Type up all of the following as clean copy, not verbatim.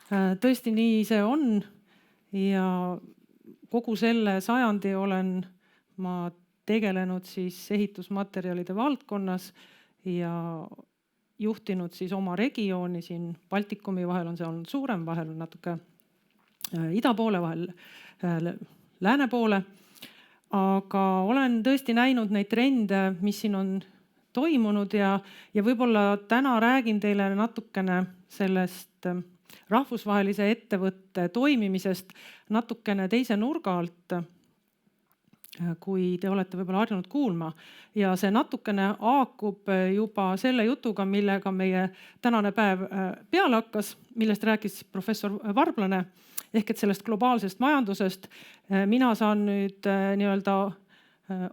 Tõesti nii see on ja kogu selle sajandi olen ma tegelenud siis ehitusmaterjalide valdkonnas ja juhtinud siis oma regiooni siin Baltikumi vahel on see olnud suurem, vahel on natuke ida poole, vahel lääne poole. Aga olen tõesti näinud neid trende, mis siin on toimunud ja võib-olla täna räägin teile natukene sellest rahvusvahelise ettevõtte toimimisest natukene teise nurga alt, kui te olete võib-olla harjunud kuulma. Ja see natukene haakub juba selle jutuga, millega meie tänane päev peale hakkas, millest rääkis professor Varblane, ehk et sellest globaalsest majandusest. Mina saan nüüd nii-öelda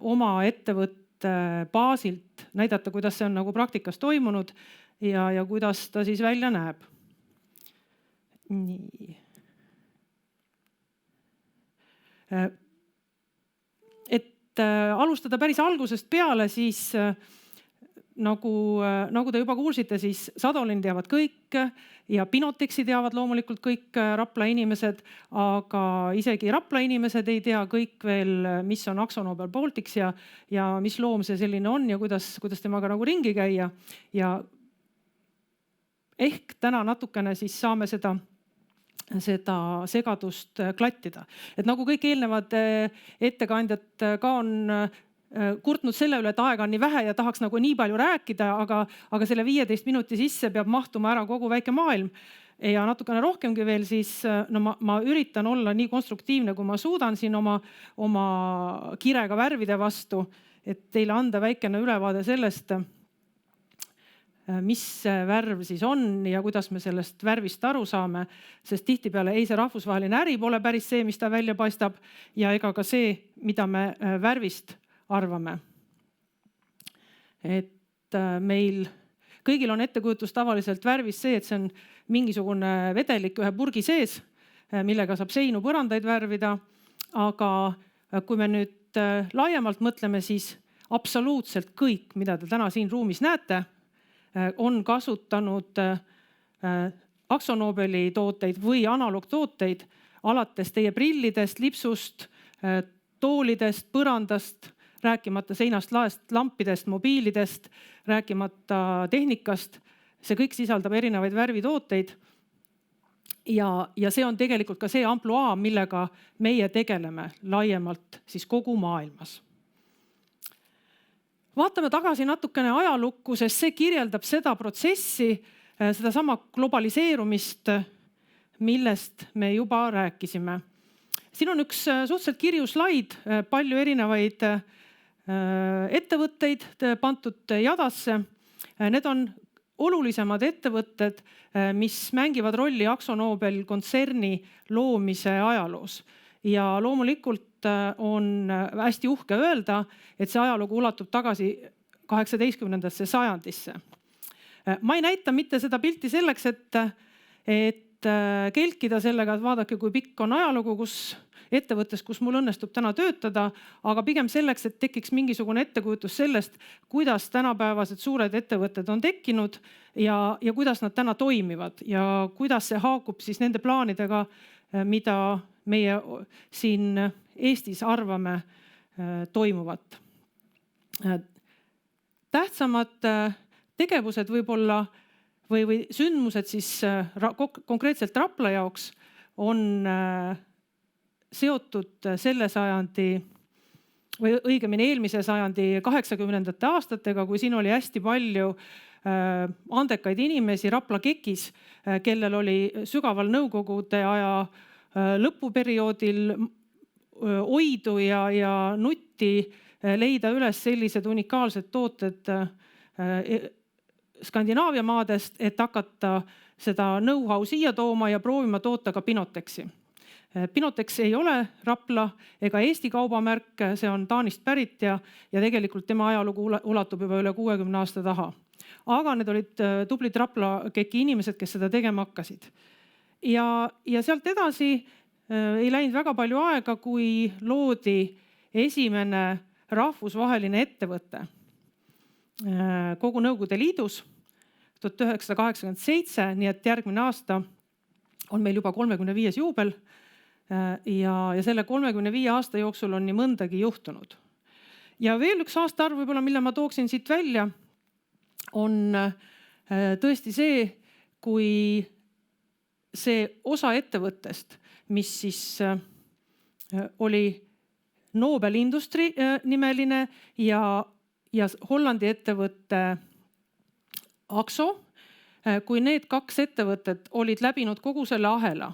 oma ettevõtte baasilt näidata, kuidas see on nagu praktikas toimunud ja kuidas ta siis välja näeb. Nii. Et alustada päris algusest peale, siis nagu te juba kuulsite, siis Sadolini teavad kõik ja Pinotexi teavad loomulikult kõik Rapla inimesed, aga isegi Rapla inimesed ei tea kõik veel, mis on AkzoNobel Baltics ja mis loom see selline on ja kuidas temaga nagu ringi käia. Ja ehk täna natukene siis saame seda segadust klattida. Et nagu kõik eelnevad ettekandjad ka on kurtnud selle üle, et aega on nii vähe ja tahaks nagu nii palju rääkida, aga selle 15 minuti sisse peab mahtuma ära kogu väike maailm. Ja natukene rohkemgi veel, siis ma üritan olla nii konstruktiivne, kui ma suudan siin oma kirega värvide vastu, et teile anda väikene ülevaade sellest, mis värv siis on ja kuidas me sellest värvist aru saame, sest tihtipeale ei see rahvusvaheline äri pole päris see, mis ta välja paistab ja ega ka see, mida me värvist arvame. Et meil kõigil on ettekujutus tavaliselt värvist see, et see on mingisugune vedelik ühe purgi sees, millega saab seinu põrandaid värvida, aga kui me nüüd laiemalt mõtleme, siis absoluutselt kõik, mida te täna siin ruumis näete, on kasutanud AkzoNobeli tooteid või analoogtooteid alates teie prillidest, lipsust, toolidest, põrandast, rääkimata seinast, laest, lampidest, mobiilidest, rääkimata tehnikast. See kõik sisaldab erinevaid värvitooteid ja see on tegelikult ka see ampluaa, millega meie tegeleme laiemalt siis kogu maailmas. Vaatame tagasi natukene ajalukku, sest see kirjeldab seda protsessi, seda sama globaliseerumist, millest me juba rääkisime. Siin on üks suhteliselt kirju slaid, palju erinevaid ettevõtteid pandud jadasse. Need on olulisemad ettevõtted, mis mängivad rolli AkzoNobel kontserni loomise ajaloos. Ja loomulikult on hästi uhke öelda, et see ajalugu ulatub tagasi 18. sajandisse. Ma ei näita mitte seda pilti selleks, et kelkida sellega, et vaadake, kui pikk on ajalugu, ettevõttes, kus mul õnnestub täna töötada, aga pigem selleks, et tekiks mingisugune ettekujutus sellest, kuidas tänapäevased suured ettevõtted on tekkinud ja kuidas nad täna toimivad ja kuidas see haakub siis nende plaanidega, mida meie siin Eestis arvame toimuvat. Tähtsamad tegevused võib-olla või sündmused siis konkreetselt Rapla jaoks on seotud selle sajandi või õigemini eelmise sajandi 80. aastatega, kui siin oli hästi palju andekaid inimesi Rapla kekis, kellel oli sügaval nõukogude aja lõpuperioodil oidu ja nutti leida üles sellised unikaalsed tooted Skandinaavia maadest, et hakata seda know-how siia tooma ja proovima toota ka Pinotexi. Pinotex ei ole Rapla ega Eesti kaubamärk, see on Taanist pärit ja tegelikult tema ajalugu ulatub juba üle 60 aasta taha. Aga need olid tublid Rapla keki inimesed, kes seda tegema hakkasid. Ja sealt edasi ei läinud väga palju aega, kui loodi esimene rahvusvaheline ettevõte kogu Nõukogude Liidus 1987, nii et järgmine aasta on meil juba 35. juubel ja selle 35 aasta jooksul on nii mõndagi juhtunud. Ja veel üks aastaarv võib-olla, mille ma tooksin siit välja, on tõesti see, kui see osa ettevõttest, mis siis oli Nobel Industry nimeline ja Hollandi ettevõtte Akzo, kui need kaks ettevõtet olid läbinud kogu selle ahela,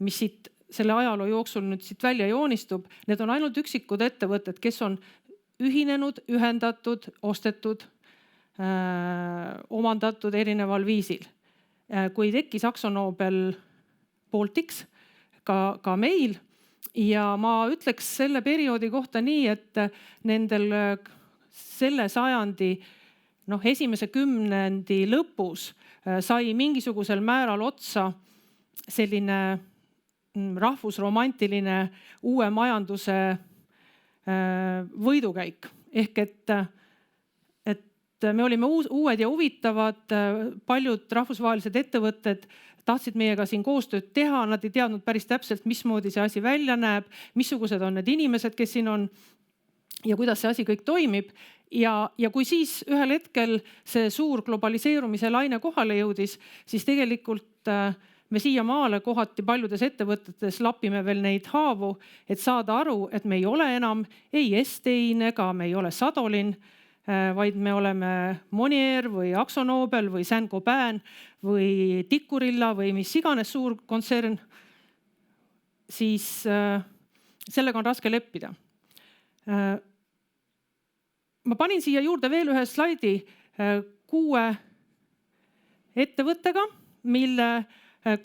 mis siit selle ajaloo jooksul nüüd siit välja joonistub, need on ainult üksikud ettevõtted, kes on ühinenud, ühendatud, ostetud, omandatud erineval viisil. Kui tekkis Akzo Nobel Baltics ka meil ja ma ütleks selle perioodi kohta nii, et nendel selle sajandi esimese kümnendi lõpus sai mingisugusel määral otsa selline rahvusromantiline uue majanduse võidukäik. Ehk et me olime uued ja huvitavad, paljud rahvusvahelised ettevõtted tahtsid meiega siin koostööd teha, nad ei teadnud päris täpselt, mismoodi see asi välja näeb, missugused on need inimesed, kes siin on ja kuidas see asi kõik toimib. Ja kui siis ühel hetkel see suur globaliseerumise laine kohale jõudis, siis tegelikult me siiamaale kohati paljudes ettevõtetes lapime veel neid haavu, et saada aru, et me ei ole enam ei Estein ega me ei ole Sadolin, vaid me oleme Monier või Akzo Nobel või Saint-Gobain või Tikkurilla või mis iganes suur kontsern, siis sellega on raske leppida. Ma panin siia juurde veel ühe slaidi 6 ettevõttega, mille,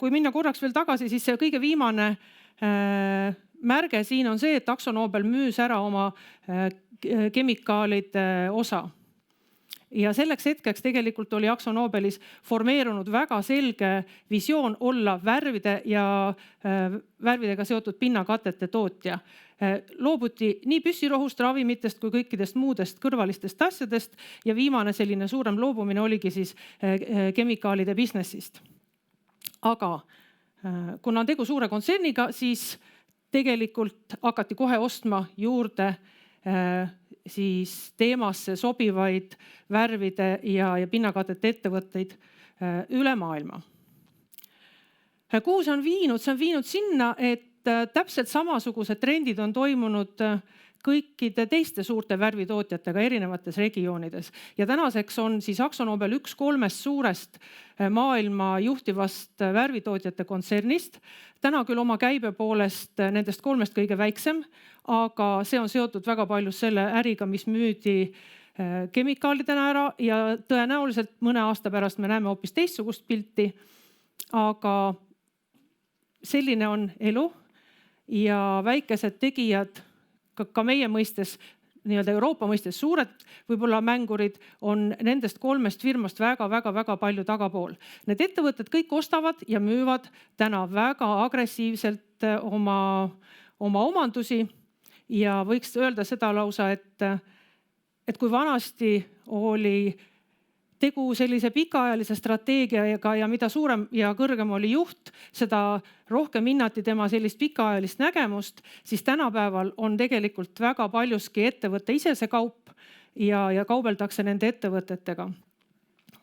kui minna korraks veel tagasi, siis see kõige viimane märge siin on see, et Akzo Nobel müüs ära oma kemikaalide osa. Ja selleks hetkeks tegelikult oli Akzo Nobelis formeerunud väga selge visioon olla värvide ja värvidega seotud pinnakatete tootja. Loobuti nii püssirohust, ravimitest kui kõikidest muudest kõrvalistest asjadest ja viimane selline suurem loobumine oligi siis kemikaalide businessist. Aga kuna on tegu suure kontserniga, siis tegelikult hakati kohe ostma juurde siis teemasse sobivaid värvide ja pinnakatete ettevõtteid üle maailma. Kuhu see on viinud? See on viinud sinna, et täpselt samasugused trendid on toimunud kõikide teiste suurte värvitootjatega erinevates regioonides. Ja tänaseks on siis Akzo Nobel üks 3 suurest maailma juhtivast värvitootjate kontsernist. Täna küll oma käibe poolest nendest 3 kõige väiksem, aga see on seotud väga palju selle äriga, mis müüdi kemikaalidena ära ja tõenäoliselt mõne aasta pärast me näeme hoopis teistsugust pilti. Aga selline on elu ja väikesed tegijad, ka meie mõistes, nii-öelda Euroopa mõistes suured võib-olla mängurid on nendest 3 firmast väga palju tagapool. Need ettevõtted kõik ostavad ja müüvad täna väga agressiivselt oma omandusi ja võiks öelda seda lausa, et kui vanasti oli tegu sellise pikaajalise strateegiaga ja mida suurem ja kõrgem oli juht, seda rohkem hinnati tema sellist pikaajalist nägemust, siis tänapäeval on tegelikult väga paljuski ettevõtte ise see kaup ja kaubeldakse nende ettevõtetega.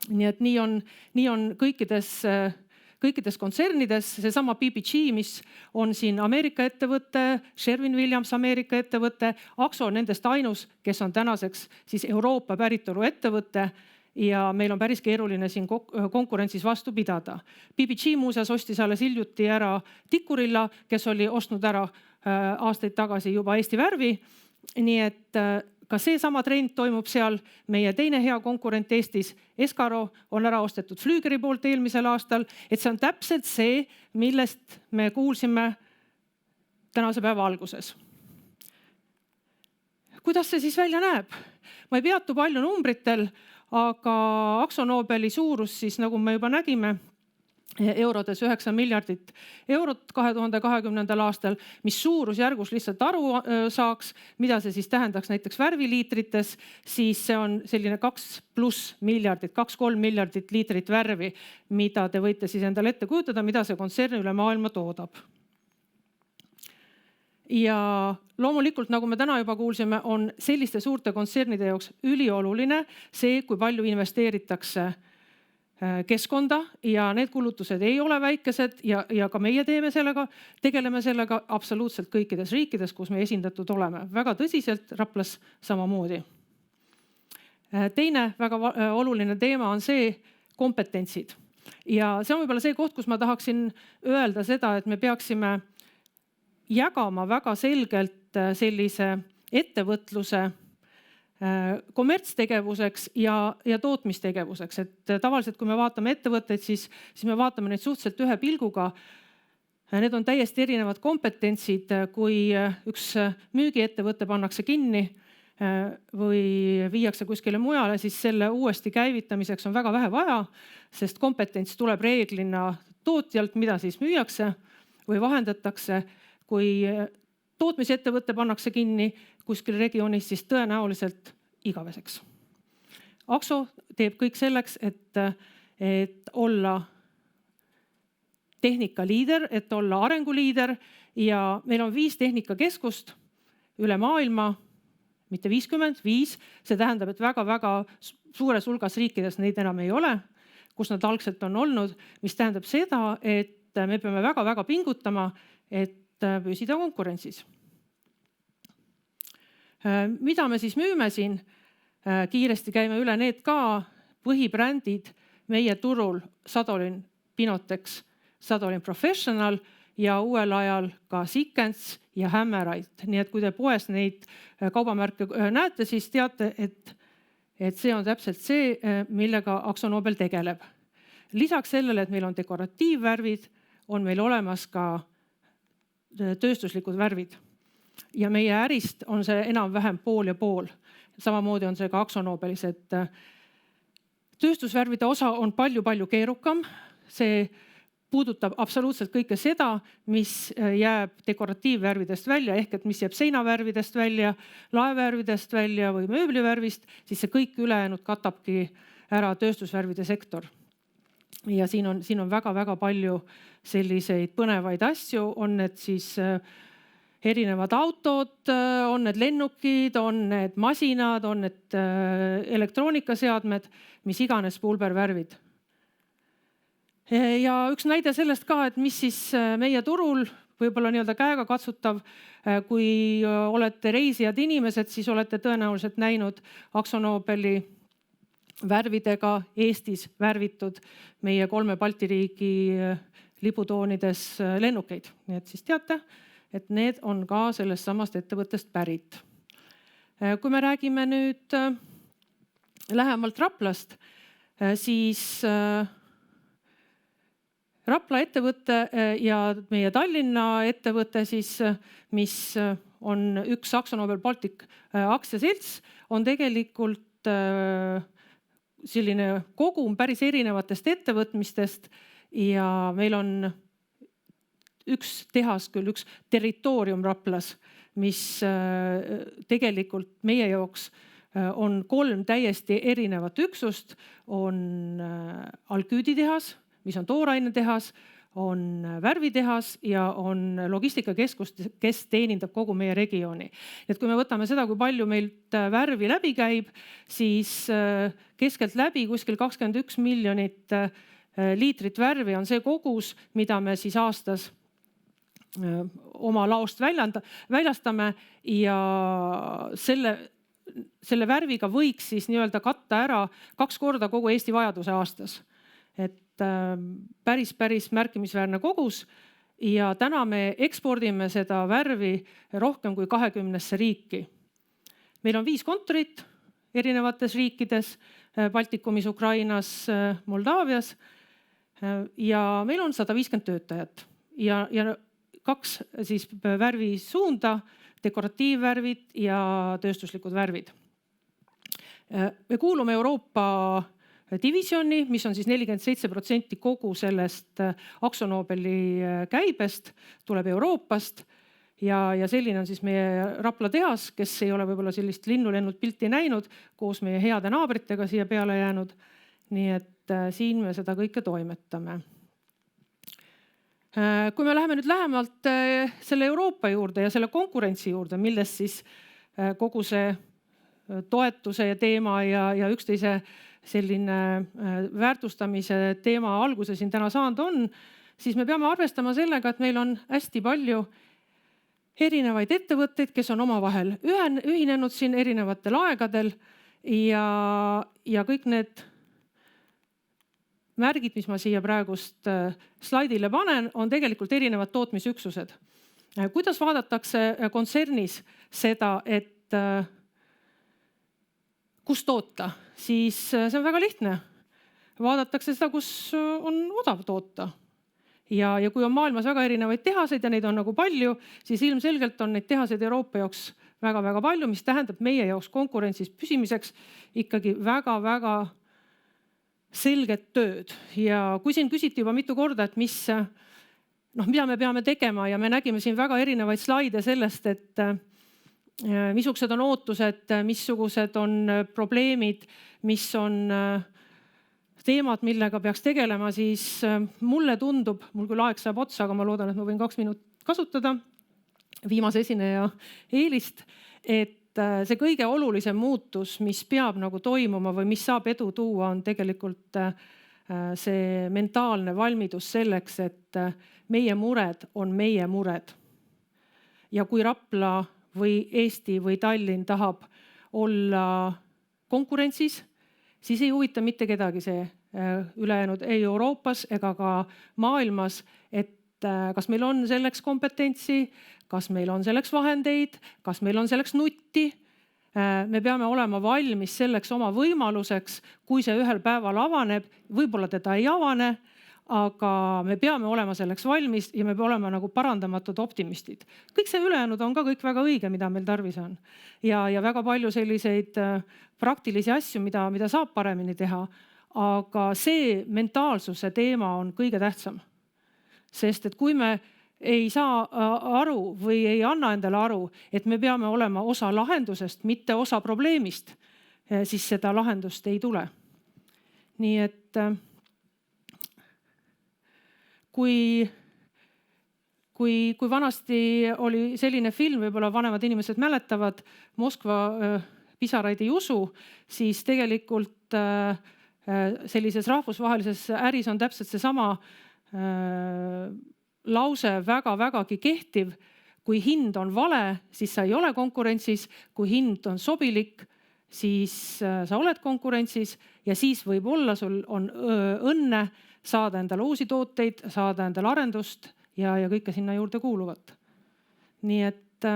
Nii et nii on kõikides kontsernides, seesama PPG, mis on siin Ameerika ettevõte, Sherwin-Williams Ameerika ettevõte, Akzo on nendest ainus, kes on tänaseks siis Euroopa päritolu ettevõte ja meil on päris keeruline siin konkurentsis vastu pidada. PPG muuseas ostis alles hiljuti ära Tikkurilla, kes oli ostnud ära aastaid tagasi juba Eesti värvi. Nii et ka see sama trend toimub seal. Meie teine hea konkurent Eestis, Eskaro, on ära ostetud Flügeri poolt eelmisel aastal. Et see on täpselt see, millest me kuulsime tänase päeva alguses. Kuidas see siis välja näeb? Ma ei peatu palju numbritel, aga Akzo Nobeli suurus siis, nagu me juba nägime, eurodes 9 miljardit eurot 2020. aastal, mis suurusjärgus lihtsalt aru saaks, mida see siis tähendaks näiteks värviliitrites, siis see on selline 2+ miljardit, 2-3 miljardit liitrit värvi, mida te võite siis endale ette kujutada, mida see kontsern üle maailma toodab. Ja loomulikult, nagu me täna juba kuulsime, on selliste suurte kontsernide jaoks ülioluline see, kui palju investeeritakse keskkonda ja need kulutused ei ole väikesed ja ka meie tegeleme sellega absoluutselt kõikides riikides, kus me esindatud oleme. Väga tõsiselt, Raplas samamoodi. Teine väga oluline teema on see kompetentsid. Ja see on võib-olla see koht, kus ma tahaksin öelda seda, et me peaksime jagama väga selgelt sellise ettevõtluse kommertstegevuseks ja tootmistegevuseks. Et tavaliselt, kui me vaatame ettevõtteid, siis me vaatame neid suhteliselt ühe pilguga. Need on täiesti erinevad kompetentsid, kui üks müügiettevõte pannakse kinni või viiakse kuskile mujale, siis selle uuesti käivitamiseks on väga vähe vaja, sest kompetents tuleb reeglina tootjalt, mida siis müüakse või vahendatakse. Kui tootmisettevõte pannakse kinni kuskil regioonis, siis tõenäoliselt igaveseks. Akso teeb kõik selleks, et olla tehnikaliider, et olla arenguliider ja meil on 5 tehnikakeskust üle maailma, mitte 50, 5. See tähendab, et väga-väga suures hulgas riikides neid enam ei ole, kus nad algselt on olnud, mis tähendab seda, et me peame väga-väga pingutama, et püsida konkurentsis. Mida me siis müüme siin? Kiiresti käime üle need ka põhibrändid meie turul: Sadolin Pinotex, Sadolin Professional ja uuel ajal ka Sikens ja Hammerite. Nii et kui te poes neid kaubamärke näete, siis teate, et see on täpselt see, millega Akzo Nobel tegeleb. Lisaks sellele, et meil on dekoratiivvärvid, on meil olemas ka tööstuslikud värvid. Ja meie ärist on see enam-vähem pool ja pool. Samamoodi on see ka Akzo Nobelis, et tööstusvärvide osa on palju-palju keerukam. See puudutab absoluutselt kõike seda, mis jääb dekoratiivvärvidest välja, ehk et mis jääb seinavärvidest välja, laevärvidest välja või mööblivärvist, siis see kõik ülejäänud katabki ära tööstusvärvide sektor. Ja siin on väga-väga palju selliseid põnevaid asju, on need siis erinevad autod, on need lennukid, on need masinad, on need elektroonikaseadmed, mis iganes pulbervärvid. Ja üks näide sellest ka, et mis siis meie turul võib-olla nii-öelda käega katsutav, kui olete reisijad inimesed, siis olete tõenäoliselt näinud Akzo Nobeli värvidega Eestis värvitud meie 3 Balti riigi liputoonides lennukeid. Nii et siis teate, et need on ka sellest samast ettevõttest pärit. Kui me räägime nüüd lähemalt Raplast, siis Rapla ettevõte ja meie Tallinna ettevõte, siis, mis on üks Akzo Nobel Baltic aktsiaselts, on tegelikult selline kogum päris erinevatest ettevõtmistest ja meil on üks tehas küll, üks territoorium Raplas, mis tegelikult meie jaoks on 3 täiesti erinevat üksust. On alküüditehas, mis on toorainetehas, on värvitehas ja on logistikakeskus, kes teenindab kogu meie regiooni. Et kui me võtame seda, kui palju meilt värvi läbi käib, siis keskelt läbi kuskil 21 miljonit liitrit värvi on see kogus, mida me siis aastas oma laost väljastame ja selle värviga võiks siis nii-öelda katta ära 2 korda kogu Eesti vajaduse aastas. Et päris märkimisväärne kogus ja täna me ekspordime seda värvi rohkem kui 20 riiki. Meil on 5 kontorit erinevates riikides, Baltikumis, Ukrainas, Moldaavias ja meil on 150 töötajat ja 2 siis värvisuunda, dekoratiivvärvid ja tööstuslikud värvid. Me kuulume Euroopa divisjoni, mis on siis 47% kogu sellest Akzo Nobeli käibest, tuleb Euroopast. Ja selline on siis meie Rapla tehas, kes ei ole võib-olla sellist linnulennut pilti näinud, koos meie heade naabritega siia peale jäänud. Nii et siin me seda kõike toimetame. Kui me läheme nüüd lähemalt selle Euroopa juurde ja selle konkurentsi juurde, millest siis kogu see toetuse teema ja üksteise selline väärtustamise teema alguse siin täna saanud on, siis me peame arvestama sellega, et meil on hästi palju erinevaid ettevõtteid, kes on omavahel ühinenud siin erinevatel aegadel ja kõik need märgid, mis ma siia praegust slaidile panen, on tegelikult erinevad tootmisüksused. Kuidas vaadatakse kontsernis seda, et kus toota, siis see on väga lihtne. Vaadatakse seda, kus on odav toota. Ja kui on maailmas väga erinevaid tehaseid ja neid on nagu palju, siis ilmselgelt on neid tehaseid Euroopa jaoks väga-väga palju, mis tähendab meie jaoks konkurentsis püsimiseks ikkagi väga-väga selget tööd. Ja kui siin küsiti juba mitu korda, et mida me peame tegema ja me nägime siin väga erinevaid slaide sellest, et missugused on ootused, missugused on probleemid, mis on teemad, millega peaks tegelema, siis mulle tundub, mul küll aeg saab otsa, aga ma loodan, et ma võin 2 minutit kasutada viimase esineja eelist, et see kõige olulisem muutus, mis peab nagu toimuma või mis saab edu tuua, on tegelikult see mentaalne valmidus selleks, et meie mured on meie mured. Ja kui Rapla või Eesti või Tallinn tahab olla konkurentsis, siis ei huvita mitte kedagi see ülejäänud ei Euroopas ega ka maailmas, et kas meil on selleks kompetentsi, kas meil on selleks vahendeid, kas meil on selleks nutti. Me peame olema valmis selleks oma võimaluseks, kui see ühel päeval avaneb, võib-olla teda ei avane, aga me peame olema selleks valmis ja me peame olema nagu parandamatud optimistid. Kõik see ülejäänud on ka kõik väga õige, mida meil tarvis on. Ja väga palju selliseid praktilisi asju, mida saab paremini teha. Aga see mentaalsuse teema on kõige tähtsam. Sest et kui me ei saa aru või ei anna endale aru, et me peame olema osa lahendusest, mitte osa probleemist, siis seda lahendust ei tule. Nii et kui vanasti oli selline film, võib-olla vanemad inimesed mäletavad, Moskva pisaraid ei usu, siis tegelikult sellises rahvusvahelises äris on täpselt seesama lause väga-vägagi kehtiv. Kui hind on vale, siis sa ei ole konkurentsis. Kui hind on sobilik, siis sa oled konkurentsis ja siis võib-olla sul on õnne saada endale uusi tooteid, saada endale arendust ja kõike sinna juurde kuuluvat. Nii et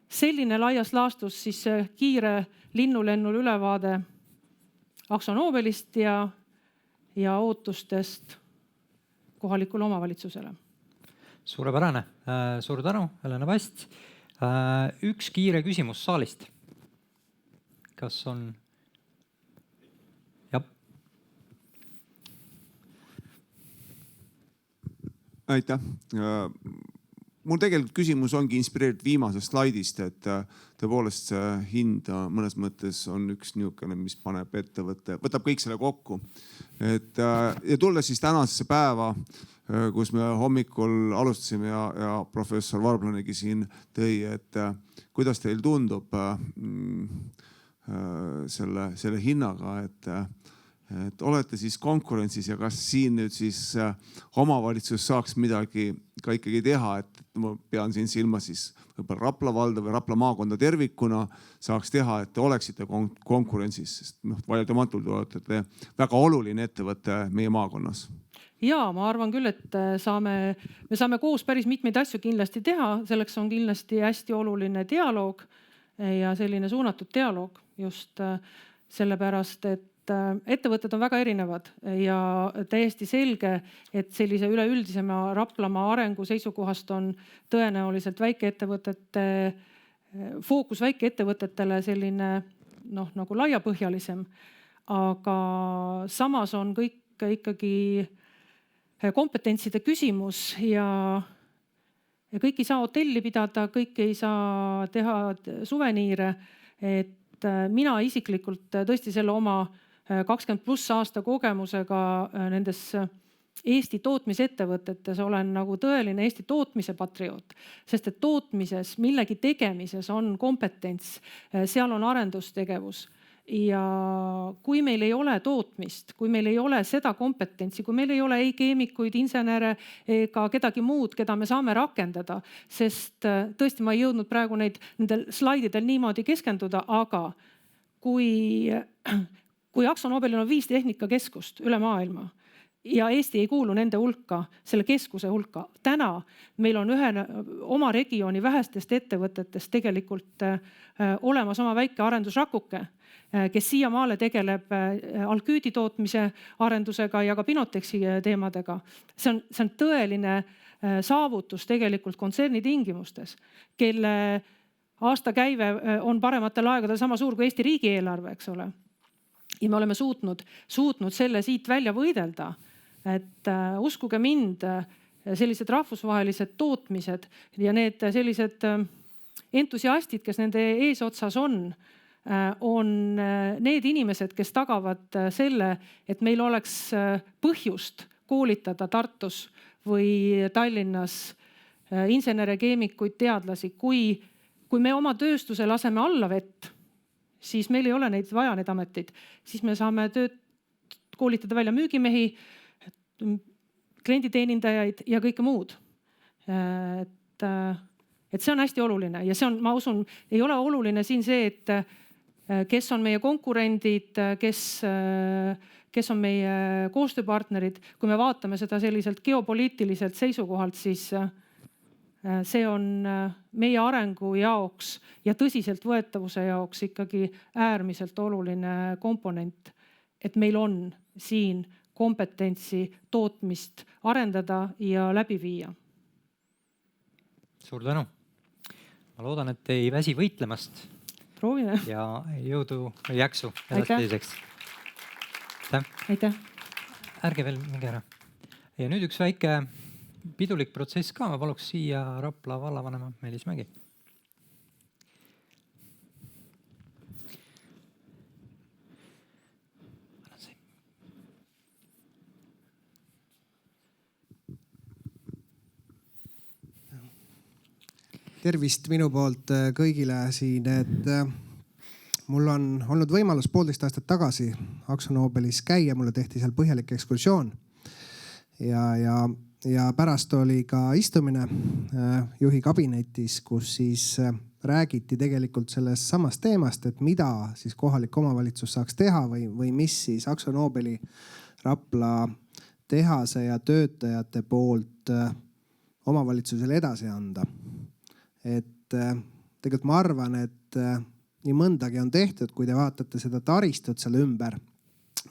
selline laias laastus siis kiire linnulennul ülevaade Akzo Nobelist ja ootustest kohalikule omavalitsusele. Suurepärane. Suur tänu, Helena Vast. Üks kiire küsimus saalist. Kas on? Jah. Aitäh. Mul tegelikult küsimus ongi inspireeritud viimasest slaidist, et tõepoolest see hind mõnes mõttes on üks niisugune, mis paneb ettevõtte, võtab kõik selle kokku. Ja tulles siis tänasesse päeva, kus me hommikul alustasime ja professor Varblanegi siin tõi, et kuidas teil tundub selle hinnaga, et olete siis konkurentsis ja kas siin nüüd siis omavalitsus saaks midagi ka ikkagi teha, et ma pean siin silma siis võib-olla Rapla valda või Rapla maakonda tervikuna saaks teha, et te oleksite konkurentsis, sest vaieldamatult olete väga oluline ettevõte meie maakonnas. Ja ma arvan küll, et me saame koos päris mitmeid asju kindlasti teha. Selleks on kindlasti hästi oluline dialoog ja selline suunatud dialoog just sellepärast, et ettevõtted on väga erinevad ja täiesti selge, et sellise üleüldisema Raplamaa arengu seisukohast on tõenäoliselt fookus väikeettevõtetele selline nagu laiapõhjalisem. aga samas on kõik ikkagi kompetentside küsimus ja kõik ei saa hotelli pidada, kõik ei saa teha suveniire. Et mina isiklikult tõesti selle oma 20+ aasta kogemusega nendes Eesti tootmisettevõtetes olen nagu tõeline Eesti tootmise patrioot, sest et tootmises, millegi tegemises on kompetents, seal on arendustegevus. Ja kui meil ei ole tootmist, kui meil ei ole seda kompetentsi, kui meil ei ole ei keemikuid, insenere ega kedagi muud, keda me saame rakendada, sest tõesti ma ei jõudnud praegu nendel slaididel niimoodi keskenduda, aga kui Akzo Nobelil on 5 tehnikakeskust üle maailma ja Eesti ei kuulu nende hulka, selle keskuse hulka. Täna meil on ühe oma regiooni vähestest ettevõtetest tegelikult olemas oma väike arendusrakuke, kes siiamaale tegeleb alküüdi tootmise arendusega ja ka Binotexi teemadega. See on tõeline saavutus tegelikult kontserni tingimustes, kelle aastakäive on parematel aegadel sama suur kui Eesti riigieelarve, eks ole. Ja me oleme suutnud selle siit välja võidelda. Et uskuge mind, sellised rahvusvahelised tootmised ja need sellised entusiastid, kes nende eesotsas on need inimesed, kes tagavad selle, et meil oleks põhjust koolitada Tartus või Tallinnas insenere, keemikuid, teadlasi. Kui me oma tööstuse laseme alla vett, siis meil ei ole neid vaja, need ametid. Siis me saame koolitada välja müügimehi, klienditeenindajaid ja kõike muud. Et see on hästi oluline ja see on, ma usun, ei ole oluline siin see, et kes on meie konkurendid, kes on meie koostööpartnerid. Kui me vaatame seda selliselt geopoliitiliselt seisukohalt, siis see on meie arengu jaoks ja tõsiselt võetavuse jaoks ikkagi äärmiselt oluline komponent, et meil on siin kompetentsi tootmist arendada ja läbi viia. Suur tänu. Ma loodan, et ei väsi võitlemast. Proovime. Ja jõudu ja jaksu edastiseks. Aitäh. Ärge veel minge ära. Ja nüüd üks väike pidulik protsess ka. Ma paluks siia Rapla vallavanema Meelis Mägi. Tervist minu poolt kõigile siin, et mul on olnud võimalus 1,5 aastat tagasi Akzo Nobelis käia, mulle tehti seal põhjalik ekskursioon ja pärast oli ka istumine juhi kabinetis, kus siis räägiti tegelikult sellest samast teemast, et mida siis kohalik omavalitsus saaks teha või mis siis Akzo Nobeli Rapla tehase ja töötajate poolt omavalitsusele edasi anda. Et tegelikult ma arvan, et nii mõndagi on tehtud, kui te vaatate seda taristut seal ümber,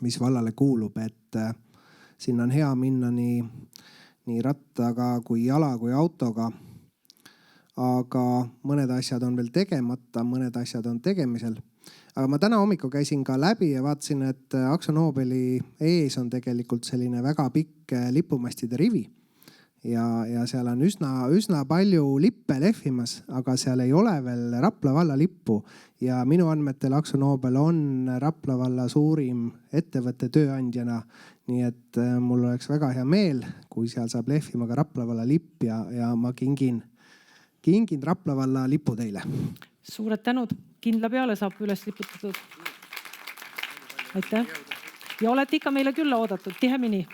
mis vallale kuulub, et sinna on hea minna nii rattaga kui jala kui autoga. Aga mõned asjad on veel tegemata, mõned asjad on tegemisel. Aga ma täna hommikul käisin ka läbi ja vaatasin, et Akzo Nobeli ees on tegelikult selline väga pikk lipumastide rivi. Ja seal on üsna palju lippe lehvimas, aga seal ei ole veel Rapla valla lippu. Ja minu andmetel Akzo Nobel on Rapla valla suurim ettevõtte tööandjana. Nii et mul oleks väga hea meel, kui seal saab lehvima ka Rapla valla lipp ja ma kingin Rapla valla lipu teile. Suured tänud. Kindla peale saab üles liputatud. Aitäh. Ja olete ikka meile külla oodatud tihemini.